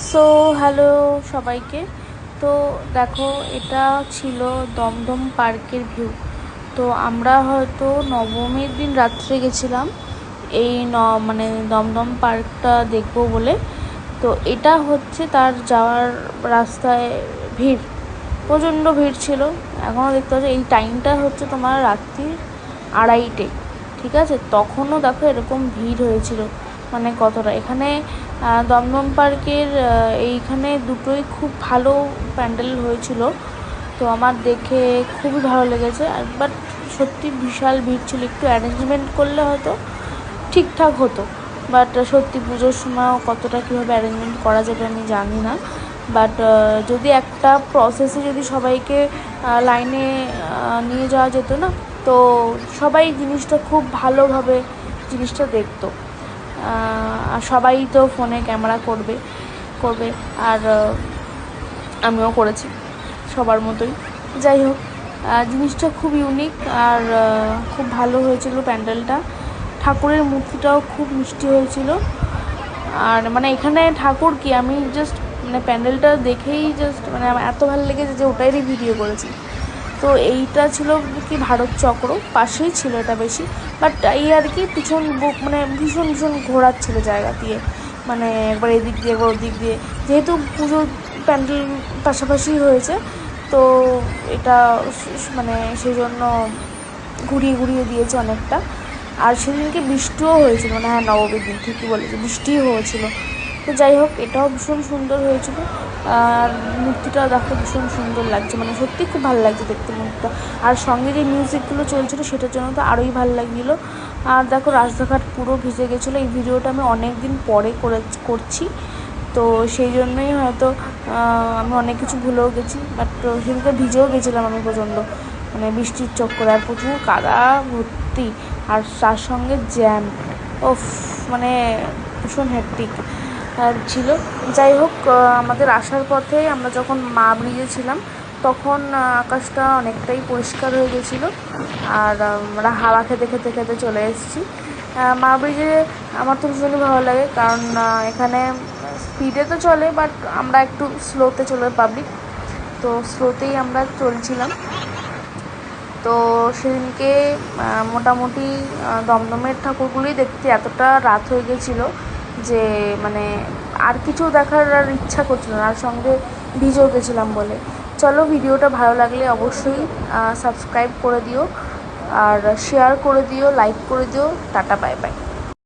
So hello সবাইকে। তো দেখো, এটা ছিল দমদম পার্কের ভিউ। তো আমরা হয়তো নবমীর দিন রাত্রে গেছিলাম এই মানে দমদম পার্কটা দেখবো বলে। তো এটা হচ্ছে তার যাওয়ার রাস্তায় ভিড়, প্রচণ্ড ভিড় ছিল। এখনও দেখতে পাচ্ছি এই টাইমটা হচ্ছে তোমার রাত্রি 2:30, ঠিক আছে? তখনও দেখো এরকম ভিড় হয়েছিল, মানে কতটা এখানে দমদম পার্কের এইখানে দুটোই খুব ভালো প্যান্ডেল হয়েছিল। তো আমার দেখে খুবই ভালো লেগেছে। বাট সত্যি বিশাল ভিড় ছিল, একটু অ্যারেঞ্জমেন্ট করলে হয়তো ঠিকঠাক হতো। বাট সত্যি পুজোর সময়ও কতটা কীভাবে অ্যারেঞ্জমেন্ট করা যাবে আমি জানি না। বাট যদি একটা প্রসেসে যদি সবাইকে লাইনে নিয়ে যাওয়া যেত না, তো সবাই জিনিসটা খুব ভালোভাবে জিনিসটা দেখতো। আর সবাই তো ফোনে ক্যামেরা করবে। আর আমিও করেছি সবার মতোই। যাই হোক, জিনিসটা খুব ইউনিক আর খুব ভালো হয়েছিল প্যান্ডেলটা। ঠাকুরের মূর্তিটাও খুব মিষ্টি হয়েছিল। আর মানে এখানে ঠাকুর কি, আমি জাস্ট মানে প্যান্ডেলটা দেখেই জাস্ট মানে আমার এত ভালো লেগেছে যে ওটারই ভিডিও করেছি। তো এইটা ছিল কি ভারত চক্র, পাশেই ছিল এটা বেশি। বাট এই আর কি পিছন মানে ভীষণ ভীষণ ঘোরাচ্ছিল জায়গা দিয়ে, মানে একবার এদিক দিয়ে একবার ওদিক দিয়ে, যেহেতু পুজো প্যান্ডেল পাশাপাশি হয়েছে। তো এটা মানে সেই জন্য ঘুরিয়ে ঘুরিয়ে দিয়েছে অনেকটা। আর সেদিনকে বৃষ্টিও হয়েছিল, মানে হ্যাঁ নবমীর দিন ঠিকই বলেছে, বৃষ্টিও হয়েছিল। তো যাই হোক, এটাও ভীষণ সুন্দর হয়েছিল। আর মূর্তিটাও দেখো ভীষণ সুন্দর লাগছে, মানে সত্যি খুব ভালো লাগছে দেখতে মূর্তিটা। আর সঙ্গে যে মিউজিকগুলো চলছিলো সেটার জন্য তো আরোই ভালো লাগছিলো। আর দেখো রাস্তাঘাট পুরো ভিজে গেছিলো। এই ভিডিওটা আমি অনেক দিন পরে করছি, তো সেই জন্যই হয়তো আমি অনেক কিছু ভুলেও গেছি। বাট সেদিকে ভিজেও গেছিলাম আমি প্রচণ্ড, মানে বৃষ্টির চক্করে। আর প্রচুর কাদা ভর্তি, আর তার সঙ্গে জ্যাম, ওফ, মানে ভীষণ হ্যাকটিক ছিল। যাই হোক, আমাদের আসার পথে আমরা যখন মা ব্রিজে ছিলাম তখন আকাশটা অনেকটাই পরিষ্কার হয়ে গেছিলো। আর আমরা হাওয়া খেতে খেতে খেতে চলে এসেছি মা ব্রিজে। আমার তো ভীষণই ভালো লাগে, কারণ এখানে স্পিডে তো চলে, বাট আমরা একটু স্লোতে চলে, পাবলিক তো স্লোতেই আমরা চলছিলাম। তো সেদিনকে মোটামুটি দমদমের ঠাকুরগুলোই দেখতে এতটা রাত হয়ে গেছিলো যে মানে আর কিছু দেখার আর ইচ্ছা করছিল না, আর সঙ্গে ভিজেও গেছিলাম বলে। চলো, ভিডিওটা ভালো লাগলে অবশ্যই সাবস্ক্রাইব করে দিও, আর শেয়ার করে দিও, লাইক করে দিও। Tata, bye bye.